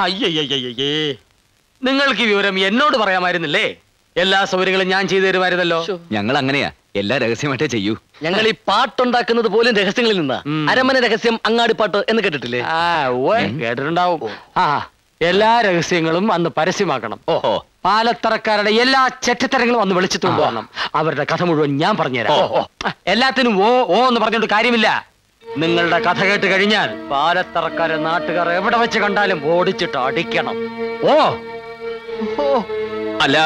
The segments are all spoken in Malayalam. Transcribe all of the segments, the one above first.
അയ്യയ്യേ, നിങ്ങൾക്ക് ഈ വിവരം എന്നോട് പറയാമായിരുന്നില്ലേ? എല്ലാ സൗകര്യങ്ങളും ഞാൻ ചെയ്തു തരുമായിരുന്നല്ലോ. ഞങ്ങൾ അങ്ങനെയാ, എല്ലാ രഹസ്യമായിട്ടേ ചെയ്യൂ. ഞങ്ങൾ ഈ പാട്ടുണ്ടാക്കുന്നത് പോലും രഹസ്യങ്ങളിൽ നിന്നാ. അരമന രഹസ്യം, അങ്ങാടിപ്പാട്ട് എന്ന് കേട്ടിട്ടില്ലേ? കേട്ടിട്ടുണ്ടാവും. എല്ലാ രഹസ്യങ്ങളും അന്ന് പരസ്യമാക്കണം. ഓഹോ, പാലത്തറക്കാരുടെ എല്ലാ ചെറ്റത്തരങ്ങളും അന്ന് വിളിച്ചിട്ട് കൊണ്ടുവരണം. അവരുടെ കഥ മുഴുവൻ ഞാൻ പറഞ്ഞുതരാം. എല്ലാത്തിനും ഓ ഓ എന്ന് പറഞ്ഞോണ്ട് കാര്യമില്ല. നിങ്ങളുടെ കഥ കേട്ട് കഴിഞ്ഞാൽ പാലത്തറക്കാരെ നാട്ടുകാർ എവിടെ വെച്ച് കണ്ടാലും ഓടിച്ചിട്ട് അടിക്കണം. ഓ അല്ല,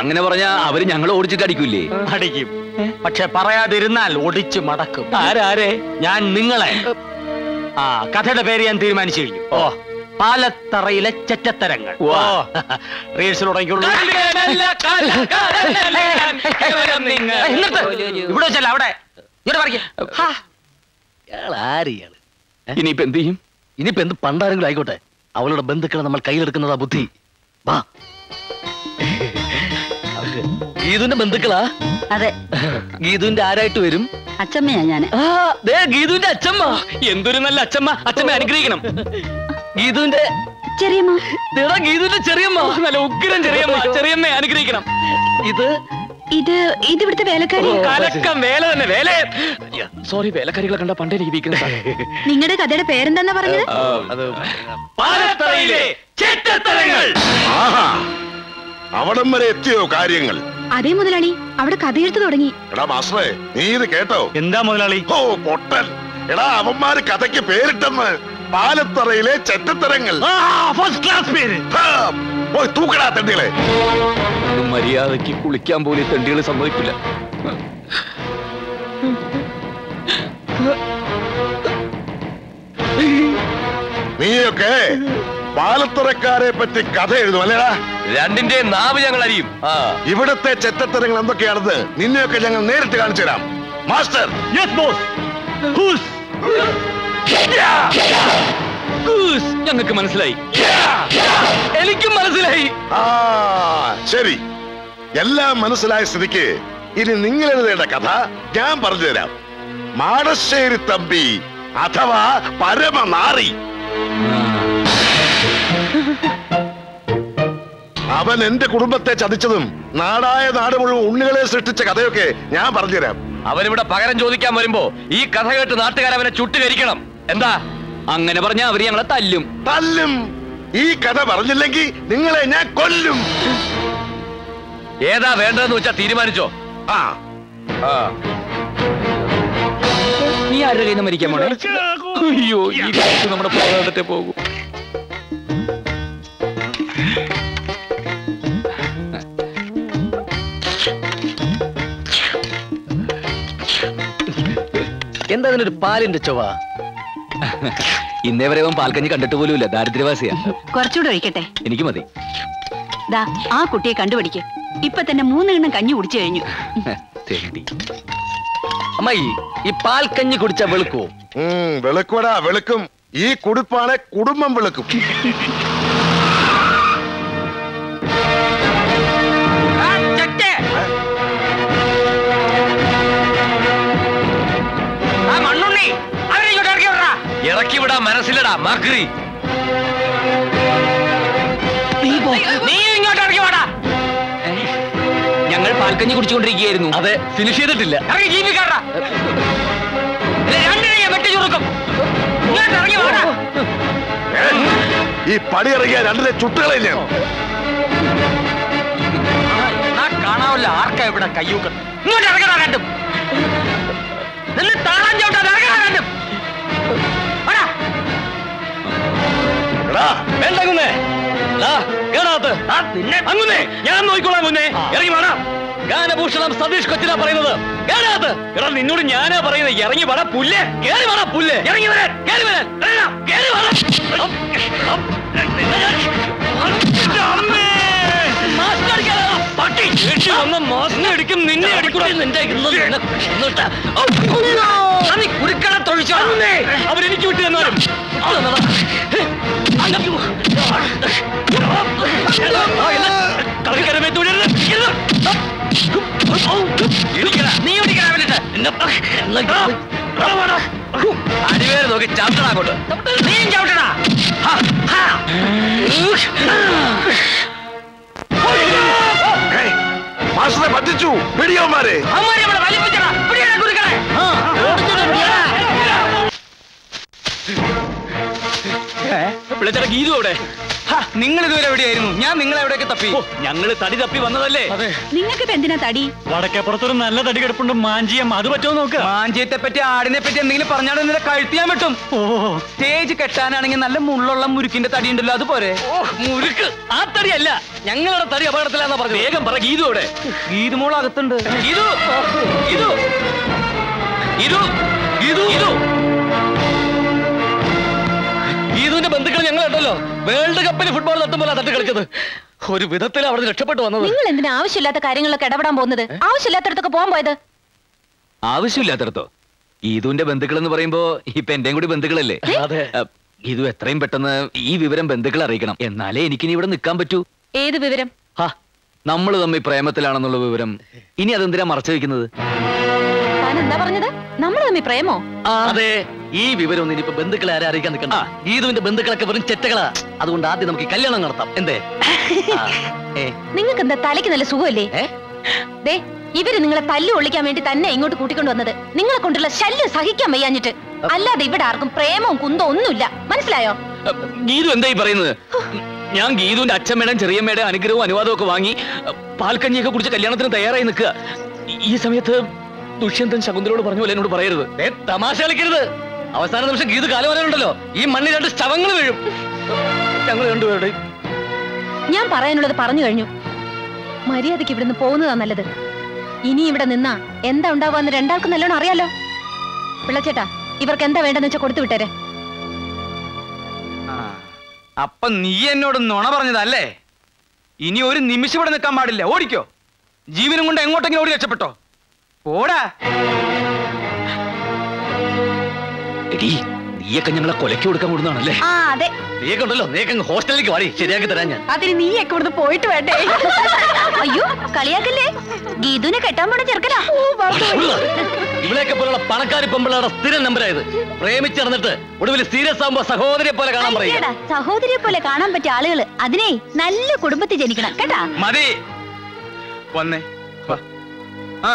അങ്ങനെ പറഞ്ഞാ അവര് ഞങ്ങൾ ഓടിച്ചിട്ട് അടിക്കൂലേ? അടിക്കും, പക്ഷെ പറയാതിരുന്നാൽ ഒടിച്ചു മടക്കും. ആരാരെ? ഞാൻ നിങ്ങളെ. കഥയുടെ പേര് ഞാൻ തീരുമാനിച്ചു കഴിഞ്ഞു. പാലത്തറയിലെ ചെറ്റത്തരങ്ങൾ. റീൽസിൽ തുടങ്ങിയുള്ളൂ. ഇവിടെ വെച്ചല്ല, അവിടെ ഇനിയിപ്പോ എന്ത് ചെയ്യും? ഇനിയിപ്പോ എന്ത് പണ്ടാരെങ്കിലും ആയിക്കോട്ടെ, അവളുടെ ബന്ധുക്കളെ നമ്മൾ കയ്യിലെടുക്കുന്നതാ ബുദ്ധി. വാ. ഗീതുവിന്റെ ബന്ധുക്കളാ? അതെ. ഗീതുവിന്റെ ആരായിട്ട് വരും? അച്ചമ്മയാ ഞാൻ. ഗീതുവിന്റെ അച്ചമ്മ. എന്തൊരു നല്ല അച്ചമ്മ. അച്ചമ്മ അനുഗ്രഹിക്കണം. ഗീതുവിന്റെ ചെറിയമ്മ. ഗീതുവിന്റെ ചെറിയമ്മ. നല്ല ഉഗ്രം ചെറിയമ്മ. ചെറിയമ്മ അനുഗ്രഹിക്കണം. ഇത് ഇവിടുത്തെ വേലക്കാരി. കലക്കം വേല തന്നെ. വേല. സോറി, വേലക്കാരികളെ കണ്ട പണ്ടേ ജീവിക്കുന്നത്. നിങ്ങളുടെ കഥയുടെ പേരെന്താ പറഞ്ഞത്? പാലത്തറയിലെ ചെറ്റത്തരങ്ങൾ. അവിടം വരെ എത്തിയോ കാര്യങ്ങൾ? അതേ മുതലാളി, അവിടെ കഥയെടുത്ത് തുടങ്ങി. എടാ മാസ്റ്ററെ, നീ ഇത് കേട്ടോ? എന്താ മുതലാളി? ഓ പൊട്ടൻ. എടാ, അവന്മാര് കഥയ്ക്ക് പേരിട്ടെന്ന്. പാലത്തറയിലെ ചെറ്റത്തരങ്ങൾ. ഫസ്റ്റ് ക്ലാസ് പേര്. പോയി തൂക്കടാ തെണ്ടികളെ. മര്യാദക്ക് കുളിക്കാൻ പോലും തെണ്ടികൾ സമ്മതിക്കില്ല. നീയൊക്കെ പാലത്തറക്കാരെ പറ്റി കഥ എഴുതും അല്ലേടാ? രണ്ടിന്റെ നാവ് ഞങ്ങൾ അറിയും. ഇവിടത്തെ ചെറ്റത്തരങ്ങൾ എന്തൊക്കെയാണെന്ന് നിന്നെയൊക്കെ ഞങ്ങൾ നേരിട്ട് കാണിച്ചു തരാം. മാസ്റ്റർ. ഞങ്ങൾക്ക് മനസ്സിലായി. എനിക്കും മനസ്സിലായി. ശരി, എല്ലാം മനസ്സിലായ സ്ഥിതിക്ക് ഇനി നിങ്ങൾ എഴുതേണ്ട കഥ ഞാൻ പറഞ്ഞു തരാം. മാടശ്ശേരി തമ്പി അഥവാ പരമനാറി. അവൻ എന്റെ കുടുംബത്തെ ചതിച്ചതും നാടായ നാട് മുഴുവൻ ഉണ്ണികളെ സൃഷ്ടിച്ച കഥയൊക്കെ ഞാൻ പറഞ്ഞുതരാം. അവനിവിടെ പകരം ചോദിക്കാൻ വരുമ്പോ ഈ കഥ കേട്ട് നാട്ടുകാരവനെ ചുട്ടുകരിക്കണം. എന്താ? അങ്ങനെ പറഞ്ഞാ അവര് ഞങ്ങളെ തല്ലും. തല്ലും. ഈ കഥ പറഞ്ഞില്ലെങ്കിൽ നിങ്ങളെ ഞാൻ കൊല്ലും. ഏതാ വേണ്ടതെന്ന് വെച്ചാ തീരുമാനിച്ചോ? നീ ആരുടെ കയ്യിൽ നിന്ന് മരിക്കാൻ പോണേ? അയ്യോ, ഈ കാലത്ത് നമ്മുടെ പോകാതെ പോകും. എന്താ ഇതിനൊരു പാലിന്റെ ചൊവ്വ? ഇന്നേ വരെ അവൻ പാൽക്കഞ്ഞി കണ്ടിട്ട് പോലുമില്ല. ദാരിദ്ര്യവാസിയാ. കുറച്ചുകൂടെ ഒഴിക്കട്ടെ? എനിക്ക് മതി. ദാ, ആ കുട്ടിയെ കണ്ടുപിടിക്ക്. ഇപ്പൊ തന്നെ 3 എണ്ണം കഞ്ഞി കുടിച്ചു കഴിഞ്ഞു. അമ്മായി, ഈ പാൽക്കഞ്ഞി കുടിച്ച വെളുക്കോ? വെളുക്കൂടാ, വെളുക്കും. ഈ കുടിപ്പാണ് കുടുംബം വെളുക്കും. ഇറക്കി വിടാ മനസ്സിലടാ മാക്രി. ഞങ്ങൾ പാൽക്കഞ്ഞി കുടിച്ചുകൊണ്ടിരിക്കുകയായിരുന്നു. അതെ, ഫിനിഷ് ചെയ്തിട്ടില്ല. ഈ പടി ഇറങ്ങിയ രണ്ടിനെ ചുട്ടുകളെ കാണാവല്ല. ആർക്കാ ഇവിടെ കയ്യൂക്കുന്നത്? ഇങ്ങോട്ട് ഇറങ്ങാ രണ്ടും. താഴാൻ ചോട്ടാ ഇറങ്ങാ രണ്ടും. അങ്ങനെ ഞാൻ നോക്കിക്കോളാം. മുന്നേ ഇറങ്ങി വേണം. ഗാനഭൂഷണം സതീഷ് കൊച്ചിനാ പറയുന്നത്. എടാ, നിന്നോട് ഞാനാ പറയുന്നത്. ഇറങ്ങി വേണ പുല്ല്. കേറി വേണ പുല്ല്. ഇറങ്ങി വരാൻ. കേറി വരാൻ. കേറി വേണം. പട്ടി വന്ന മാസിനെ അടിക്കും. നിന്നെ അടിക്കൂടാ. കുരുക്കള തൊഴിച്ചോ. അവരെനിക്ക് വിട്ടു തന്നാലും കളിക്കരമേ തുടരുത്. നീ അടിവേര് നോക്കി ചവിട്ടടാ. അങ്ങോട്ട് നീയും ചവിട്ടടാ. മാസ്റ്ററെ പറ്റിച്ചു, പിടിയവന്മാരെ. പിള്ളേച്ചേട്ടാ ഗീതു അവിടെ. നിങ്ങൾ ഇതുവരെ എവിടെയായിരുന്നു? ഞാൻ നിങ്ങളെ എവിടെയൊക്കെ തപ്പി. ഞങ്ങള് തടി തപ്പി വന്നതല്ലേ? നിങ്ങൾക്ക് എന്തിനാ തടി? വടക്കേപ്പുറത്തൊരു നല്ല തടി കിടപ്പുണ്ട്, മാഞ്ചിയം. അത് പറ്റുമോ നോക്കുക. മാഞ്ചിയത്തെ പറ്റി ആടിനെ പറ്റി എന്തെങ്കിലും പറഞ്ഞാൽ നിന്നെ കഴുത്തിയാൻ പറ്റും. സ്റ്റേജ് കെട്ടാനാണെങ്കിൽ നല്ല മുള്ളുള്ള മുരുക്കിന്റെ തടി ഉണ്ടല്ലോ, അതുപോലെ. മുരുക്ക് ആ തടിയല്ല, ഞങ്ങളുടെ തടി അപകടത്തിലാന്നാ പറഞ്ഞു. വേഗം പറ ഗീതു അവിടെ. ഗീതു മോൾ അകത്തുണ്ട്. ഗീതു ഗീതു ഗീതു ഗീതു ഗീതു ഗീതുവിന്റെ ബന്ധുക്കൾ ഞങ്ങൾ ഉണ്ടല്ലോ, വേൾഡ് കപ്പിൽ ഫുട്ബോൾ തട്ടുമ്പോൾ തട്ടി കളിച്ചത്. ഒരു വിധത്തിൽ അവിടെ രക്ഷപ്പെട്ടു വന്നത്. നിങ്ങൾ എന്തിനാ ആവശ്യമില്ലാത്ത കാര്യങ്ങളൊക്കെ ഇടപെടാൻ പോകുന്നത്? ആവശ്യമില്ലാത്തടത്തൊക്കെ പോകാൻ പോയത്? ആവശ്യമില്ലാത്തടത്തോ? ഗീതുവിന്റെ ബന്ധുക്കൾ എന്ന് പറയുമ്പോ ഇപ്പൊ എന്റെയും കൂടി ബന്ധുക്കളല്ലേ? അതെ. ഗീതു എത്രയും പെട്ടെന്ന് ഈ വിവരം ബന്ധുക്കളെ അറിയിക്കണം, എന്നാലേ എനിക്കിനി ഇവിടെ നിൽക്കാൻ പറ്റൂ. ഏത് വിവരം? നമ്മൾ തമ്മിൽ പ്രേമത്തിലാണെന്നുള്ള വിവരം. ഇനി അതെന്തിനാ മറച്ചു വെക്കുന്നത്? താൻ എന്താ പറഞ്ഞത്? നമ്മൾ തമ്മിൽ പ്രേമോ? അതെ. ഈ വിവരം ഒന്നും ഇനിയിപ്പോ ബന്ധുക്കളെ ആരെ അറിയിക്കാൻ നിൽക്കണ്ട. ഗീതുവിന്റെ ബന്ധുക്കളൊക്കെ വെറും ചെറ്റകളാ. അതുകൊണ്ട് ആദ്യം നമുക്ക് കല്യാണം നടത്താം. എന്തേ? നിങ്ങൾക്ക് എന്താ തലയ്ക്ക് നല്ല സുഖമല്ലേ? ദേ, ഇവര് നിങ്ങളെ തല്ലു ഒളിക്കാൻ വേണ്ടി തന്നെ ഇങ്ങോട്ട് കൂട്ടിക്കൊണ്ട് വന്നത്. നിങ്ങളെ കൊണ്ടുള്ള ശല്യം സഹിക്കാൻ വയ്യാഞ്ഞിട്ട്. അല്ലാതെ ഇവിടെ ആർക്കും പ്രേമവും കുന്തവും ഒന്നുമില്ല, മനസ്സിലായോ? ഗീതു എന്തായി പറയുന്നത്? ഞാൻ ഗീതുവിന്റെ അച്ഛമ്മയുടെയും ചെറിയമ്മയുടെയും അനുഗ്രഹവും അനുവാദവും ഒക്കെ വാങ്ങി പാൽക്കഞ്ഞിയൊക്കെ കുടിച്ച് കല്യാണത്തിന് തയ്യാറായി നിൽക്കുക. ഈ സമയത്ത് ദുഷ്യന്തൻ ശകുന്തളോട് പറഞ്ഞ പോലെ എന്നോട് പറയരുത്. തമാശ കളിക്കരുത്. അവസാന നിമിഷം ഗീതു കാലം വരാനുണ്ടല്ലോ, ഈ മണ്ണിൽ 2 ശവങ്ങൾ വീഴും. ഞങ്ങൾ രണ്ടുപേരുടെ. ഞാൻ പറയാനുള്ളത് പറഞ്ഞു കഴിഞ്ഞു. മര്യാദയ്ക്ക് ഇവിടുന്ന് പോകുന്നതാ നല്ലത്. ഇനി ഇവിടെ നിന്നാ എന്താ ഉണ്ടാവുക രണ്ടാൾക്കും നല്ലോണം അറിയാലോ. പിള്ളച്ചേട്ടാ, ഇവർക്ക് എന്താ വേണ്ടെന്ന് വെച്ചാൽ കൊടുത്തു വിട്ടേരെ. അപ്പൊ നീ എന്നോട് നുണ പറഞ്ഞതല്ലേ? ഇനി ഒരു നിമിഷം ഇവിടെ നിൽക്കാൻ പാടില്ല. ഓടിക്കോ. ജീവനും കൊണ്ട് എങ്ങോട്ടെങ്കിലും ഓടി രക്ഷപ്പെട്ടോ. ഓടാ. നീയൊക്കെ ഞങ്ങളെ കൊലയ്ക്ക് കൊടുക്കാൻ കൂടുന്നതാണല്ലേ? അതെ. നീയൊക്കെ ഉണ്ടല്ലോ, നീയൊക്കെ ഹോസ്റ്റലിലേക്ക് വാടി, ശരിയാക്കി തരാൻ ഞാൻ. അതിന് നീയൊക്കെ ഇവിടുന്ന് പോയിട്ട് വേണ്ടേ? അയ്യോ, കളിയാക്കല്ലേ. ഗീതുവിനെ കെട്ടാൻ പോണ ചെറുക്കനാ. ഇവിടെയൊക്കെ പോലുള്ള പണക്കാരി പെമ്പിളയുടെ സ്ഥിരം നമ്പരായത്. പ്രേമിച്ചിറന്നിട്ട് ഒടുവിൽ സീരിയസ് ആകുമ്പോ സഹോദരിയെ പോലെ കാണാൻ പറയുക. സഹോദരിയെ പോലെ കാണാൻ പറ്റിയ ആളുകള് അതിനെ നല്ല കുടുംബത്തിൽ ജനിക്കണം കേട്ടാ. മതി. വന്നേ. ആ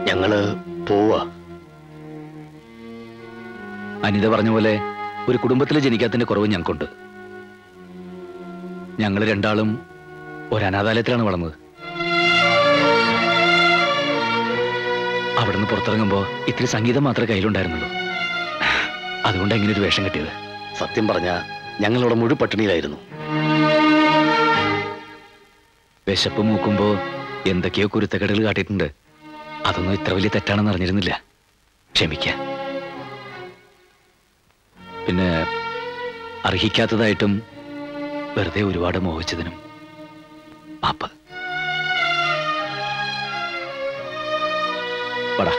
ഞങ്ങള് പോവാ. അനിത പറഞ്ഞ പോലെ ഒരു കുടുംബത്തിൽ ജനിക്കാത്തതിന്റെ കുറവ് ഞങ്ങൾക്കുണ്ട്. ഞങ്ങൾ രണ്ടാളും ഒരു അനാഥാലയത്തിലാണ് വളർന്നത്. അവിടുന്ന് പുറത്തിറങ്ങുമ്പോ ഇത്തിരി സംഗീതം മാത്രമേ കയ്യിലുണ്ടായിരുന്നുള്ളൂ. അതുകൊണ്ട് എങ്ങനെ ഒരു വേഷം കിട്ടിയത്? സത്യം പറഞ്ഞ ഞങ്ങളിവിടെ മുഴുവൻ പട്ടിണിയിലായിരുന്നു. വിശപ്പ് മൂക്കുമ്പോ എന്തൊക്കെയോ കുരുത്തക്കേടുകൾ കാട്ടിയിട്ടുണ്ട്. അതൊന്നും ഇത്ര വലിയ തെറ്റാണെന്ന് അറിഞ്ഞിരുന്നില്ല. ക്ഷമിക്ക. പിന്നെ അർഹിക്കാത്തതായിട്ടും വെറുതെ ഒരുപാട് മോഹിച്ചതിനും മാപ്പ്. പടാ.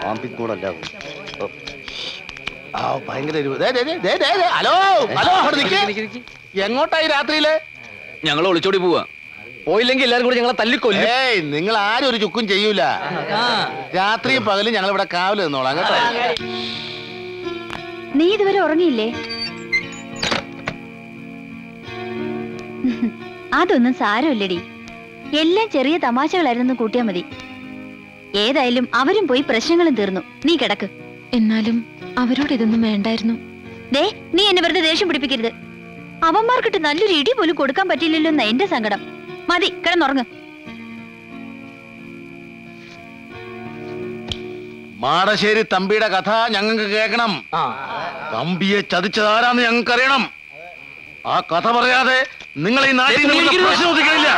പാമ്പിക്കൂടല്ല. ഭയങ്കര ഹലോ ഹലോ, എങ്ങോട്ടായി രാത്രിയില്? ഞങ്ങൾ ഒളിച്ചോടി പോവാ. പോയില്ലെങ്കിൽ എല്ലാരും കൂടി ഞങ്ങളെ തല്ലിക്കൊല്ലും. ഏയ്, നിങ്ങൾ ആരും ഒരു ചുക്കും ചെയ്യൂല. രാത്രിയും പകലും ഞങ്ങൾ ഇവിടെ കാവല് നിന്നോളാം കേട്ടോ. നീ ഇതുവരെ ഉറങ്ങിയില്ലേ? അതൊന്നും സാരമില്ലടി. എല്ലാം ചെറിയ തമാശകളായിരുന്നു കൂട്ടിയാ മതി. ഏതായാലും അവരും പോയി പ്രശ്നങ്ങളും തീർന്നു. നീ കിടക്ക്. എന്നാലും അവരോട് ഇതൊന്നും വേണ്ടായിരുന്നു. ദേ, നീ എന്നെ വെറുതെ ദേഷ്യം പിടിപ്പിക്കരുത്. അവന്മാർക്കിട്ട് നല്ലൊരു ഇടി പോലും കൊടുക്കാൻ പറ്റില്ലല്ലോ എന്നാ എന്റെ സങ്കടം. മതി, കിടന്നുറങ്ങ്. മാടശ്ശേരി തമ്പിയുടെ കഥ ഞങ്ങൾക്ക് കേൾക്കണം. തമ്പിയെ ചതിച്ചതാരാന്ന് ഞങ്ങൾക്ക് അറിയണം. ആ കഥ പറയാതെ നിങ്ങൾ ഈ നാട്ടിൽ ശ്രദ്ധിക്കണില്ല.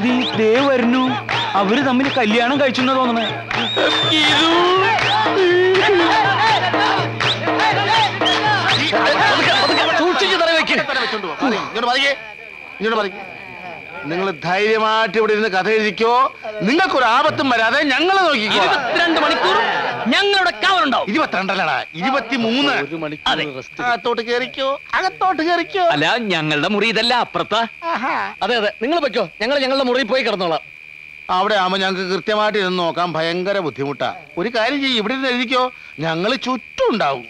ബഹുമതി ദേ വരുന്നു. അവര് തമ്മിൽ കല്യാണം കഴിച്ചു തോന്നണേ. നിങ്ങൾ ധൈര്യമായിട്ട് ഇവിടെ ഇരുന്ന് കഥ എഴുതിക്കോ. നിങ്ങൾക്കൊരു ആപത്തും വരാതെ ഞങ്ങൾ നോക്കിക്കോ. 22 മണിക്കൂർ ഞങ്ങളുടെ കാവലുണ്ടാവും. 22 23. അകത്തോട്ട് കേറിക്കോ, അകത്തോട്ട് കേറിക്കോ. അല്ല, ഞങ്ങളുടെ മുറി ഇതല്ല, അപ്പുറത്താ. അതെ അതെ, നിങ്ങൾ വെക്കോ, ഞങ്ങൾ ഞങ്ങളുടെ മുറിയിൽ പോയി കിടന്നോളാം. അവിടെ ആവുമ്പോ ഞങ്ങൾക്ക് കൃത്യമായിട്ട് ഇരുന്ന് നോക്കാൻ ഭയങ്കര ബുദ്ധിമുട്ടാ. ഒരു കാര്യം ചെയ്യും, ഇവിടെ ഇരുന്ന് എഴുതിക്കോ, ഞങ്ങൾ ചുറ്റും ഉണ്ടാവും.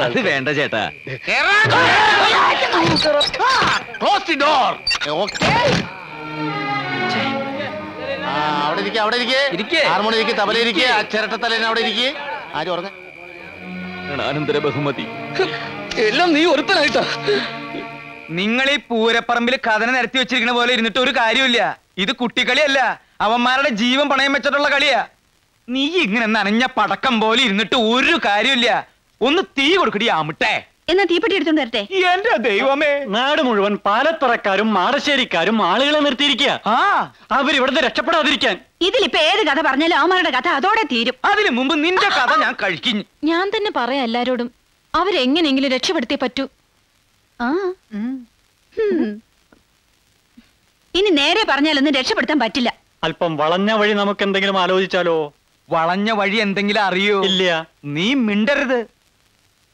അത് വേണ്ട ചേട്ടാ. Close the door. Okay? അവിടെ ഇരിക്കെ, അവിടെ ഇരിക്കെ. ഹാർമോണി ഇരിക്കെ, തബല ഇരിക്കെ, ആ ചിരട്ടത്തലേനെ അവിടെ ഇരിക്കെ. ആരും ഉറങ്ങ. അനന്തര ബഹുമതി എല്ലാം നീ ഒരുത്തനായിട്ടാ. നിങ്ങൾ ഈ പൂരപ്പറമ്പിൽ കഥന നിരത്തി വെച്ചിരിക്കുന്ന പോലെ ഇരുന്നിട്ട് ഒരു കാര്യമില്ല. ഇത് കുട്ടിക്കളിയല്ല, അവന്മാരുടെ ജീവൻ പണയം വെച്ചിട്ടുള്ള കളിയാ. നീ ഇങ്ങനെ നനഞ്ഞ പടക്കം പോലെ ഇരുന്നിട്ട് ഒരു കാര്യമില്ല. ഒന്ന് തീ കൊടുക്കടി ആമിട്ടെ. എന്നാ തീപ്പെട്ടി എടുത്തോണ്ട് വരട്ടെ. എന്റെ ദൈവമേ, നാട് മുഴുവൻ പാലത്തറക്കാരും മാടശ്ശേരിക്കാരും ആളുകളെ നിർത്തിയിരിക്കുക. അവരിവിടുന്ന് രക്ഷപ്പെടാതിരിക്കാൻ. ഇതിലിപ്പോ ഏത് കഥ പറഞ്ഞാലും അവന്മാരുടെ കഥ അതോടെ തീരും. അതിനു മുമ്പ് നിന്റെ കഥ ഞാൻ കഴിക്കുന്നു. ഞാൻ തന്നെ പറയാം എല്ലാരോടും, അവരെങ്ങനെങ്കിലും രക്ഷപ്പെടുത്തിയേ പറ്റൂ. ഇനി നേരെ പറഞ്ഞാലൊന്നും രക്ഷപ്പെടുത്താൻ പറ്റില്ല. അല്പം വളഞ്ഞ വഴി നമുക്ക് എന്തെങ്കിലും ആലോചിച്ചാലോ? വളഞ്ഞ വഴി എന്തെങ്കിലും അറിയോ? ഇല്ല. നീ മിണ്ടരുത്.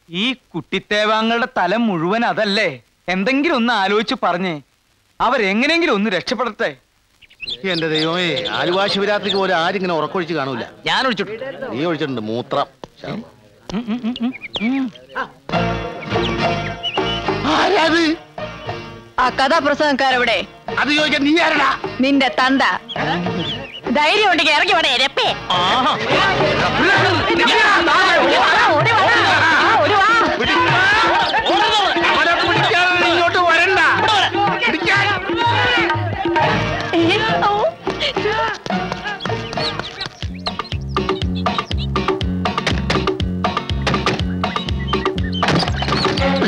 ഈ കുട്ടിത്തേവാങ്ങളുടെ തല മുഴുവൻ അതല്ലേ. എന്തെങ്കിലും ഒന്ന് ആലോചിച്ച് പറഞ്ഞേ, അവരെങ്ങനെങ്കിലും ഒന്ന് രക്ഷപ്പെടട്ടെ. എന്റെ ദൈവമേ, ആലുവാ ശിവരാത്രിക്ക് പോലെ ആരും ഇങ്ങനെ ഉറക്കൊഴിച്ച് കാണൂല. ഞാൻ ഒഴിച്ചിട്ടുണ്ട്. നീ ഒഴിച്ചിട്ടുണ്ട്, മൂത്രം. ആരാത്? ആ കഥാപ്രസംഗക്കാരെവിടെ? അത് ചോദിക്കാൻ നീ ആരടാ? നിന്റെ തന്ത. ധൈര്യം ഉണ്ടെങ്കിൽ ഇറങ്ങി വേണേ രപ്പേ. ഇങ്ങോട്ട് വരണ്ട.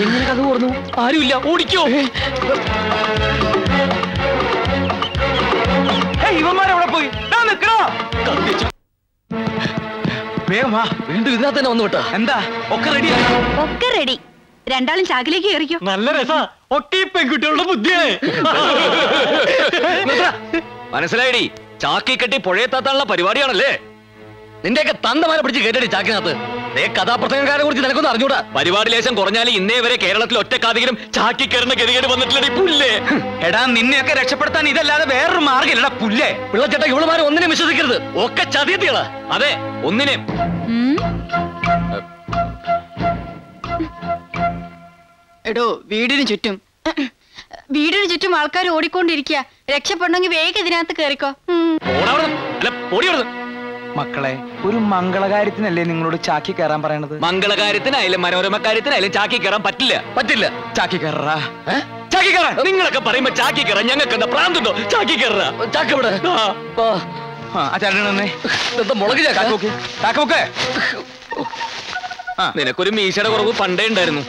എങ്ങനെ കഥ ഓർന്നു? ആരുമില്ല, ഓടിക്കോ. ഇവന്മാരെവിടെ പോയി? വേഗം വാ. വീണ്ടും ഇതിനകത്ത് തന്നെ വന്നു വിട്ടാ. എന്താ ഒക്കെ റെഡി? ഒക്കെ റെഡി. രണ്ടാളും ചാക്കിലേക്ക് കയറിക്കോ. നല്ല രസാ. ഒക്കെ പെൺകുട്ടികളുടെ ബുദ്ധിയായി. മനസ്സിലായിടി, ചാക്കി കെട്ടി പുഴയെത്താത്താനുള്ള പരിപാടിയാണല്ലേ. നിന്റെയൊക്കെ തന്തമാരെ പിടിച്ച് കേട്ടടി ചാക്കിനകത്ത്. കഥാപ്രസംഗക്കാരെ കുറിച്ച് നിനക്കൊന്നും അറിഞ്ഞൂടാ. പരിപാടി ലേശം കുറഞ്ഞാലും ഇന്നേ വരെ കേരളത്തിൽ ഒറ്റക്കാതെങ്കിലും ചാക്കി കയറുന്ന ഗതികേട് വന്നിട്ടില്ലടി പുല്ലേ. എടാ, നിന്നെയൊക്കെ രക്ഷപ്പെടുത്താൻ ഇതല്ലാതെ വേറൊരു മാർഗ്ഗമില്ലടാ പുല്ലേ. പിള്ളച്ചേട്ടാ, ഇവളുമാരെ ഒന്നിനും വിശ്വസിക്കരുത്. ഒക്കെ ചതിയത്തികളാ. അതെ, ഒന്നിനെയും. എടോ, വീടിന് ചുറ്റും ആൾക്കാർ ഓടിക്കൊണ്ടിരിക്കുക. രക്ഷപ്പെടണമെങ്കിൽ വേഗം ഇതിനകത്ത് കേറിക്കോ. മക്കളെ, ഒരു മംഗളകാര്യത്തിനല്ലേ നിങ്ങളോട് ചാക്കി കയറാൻ പറയണത്? മംഗളകാര്യത്തിനായാലും മനോരമ കാര്യത്തിനായാലും ചാക്കി കയറാൻ പറ്റില്ല. ചാക്കി കയറാ. ചാക്കി കയറാൻ നിങ്ങളൊക്കെ പറയുമ്പോ ചാക്കി കയറാൻ ഞങ്ങൾക്ക് എന്താ പ്രാന്തുണ്ടോ? ചാക്കി കയറാ. ചാക്കി ഇവിടെ മുളക് ചാക്കൊക്കെ. നിനക്കൊരു മീശയുടെ കുറവ് പണ്ടേ ഉണ്ടായിരുന്നു.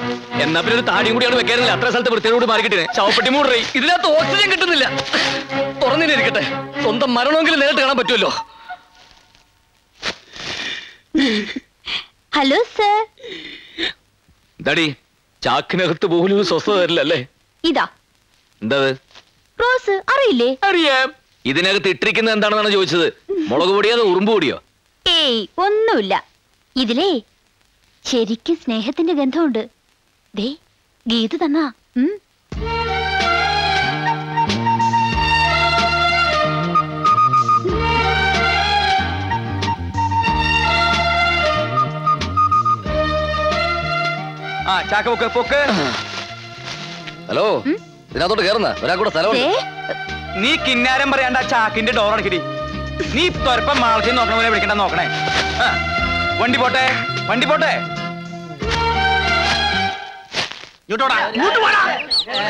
എന്നാ പിന്നെ ഒരു താടിയും കൂടിയാണ് വെക്കാനില്ല. അത്ര സ്ഥലത്ത് വൃത്തിയോട് മാറിക്കിട്ടേ. ശവപ്പെട്ടി മൂടറേ. ഇതിനകത്ത് ഓക്സിജൻ കിട്ടുന്നില്ല. തുറന്നിരിക്കട്ടെ. സ്വന്തം മരണമെങ്കിലും നേരിട്ട് കാണാൻ പറ്റുമല്ലോ. Hello sir. എന്താടി, ചാക്കിനകത്ത് പോലും ഒരു സ്വസ്ഥത തരില്ലല്ലേ? ഇതാ എന്താ റോസ്, അറിയില്ലേ? അറിയാം. ഇതിനകത്ത് ഇട്ടിരിക്കുന്നത് എന്താണെന്നാണ് ചോദിച്ചത്. മുളക് പൊടിയോ അതോ ഉറുമ്പ് പൊടിയോ? ഏയ്, ഒന്നുമില്ല. ഇതിലേ ശരിക്കും സ്നേഹത്തിന്റെ ഗന്ധമുണ്ട്. ദേ, ഗീതു തന്നാ. പൊക്ക്. ഹലോ, ഇതിനകത്തോട്ട് കേറുന്ന ഒരാൾക്കൂടെ സ്ഥലമുണ്ട്. നീ കിന്നാരം പറയാണ്ട ചാക്കിന്റെ ഡോർ അടക്കിടി. നീ തൊരപ്പം മാളത്തിൽ നോക്കണ പോലെ വിളിക്കണ്ട. നോക്കണേ. വണ്ടി പോട്ടെ.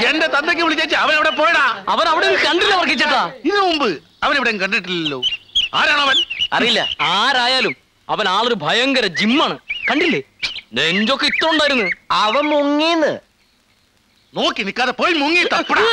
എന്റെ തന്തയ്ക്ക് വിളിച്ചേച്ച് അവൻ എവിടെ പോയടാ? അവൻ അവിടെ കണ്ടില്ല വർക്കിച്ചേട്ടാ. ഇതിനു മുമ്പ് അവൻ ഇവിടെ കണ്ടിട്ടില്ലല്ലോ. ആരാണ് അവൻ? അറിയില്ല. ആരായാലും അവൻ ആളൊരു ഭയങ്കര ജിമ്മാണ്. കണ്ടില്ലേ, നെഞ്ചൊക്കെ ഇട്ടുണ്ടായിരുന്നു. അവൻ മുങ്ങീന്ന്. നോക്കി നിൽക്കാതെ പോയി മുങ്ങി തപ്പടാ.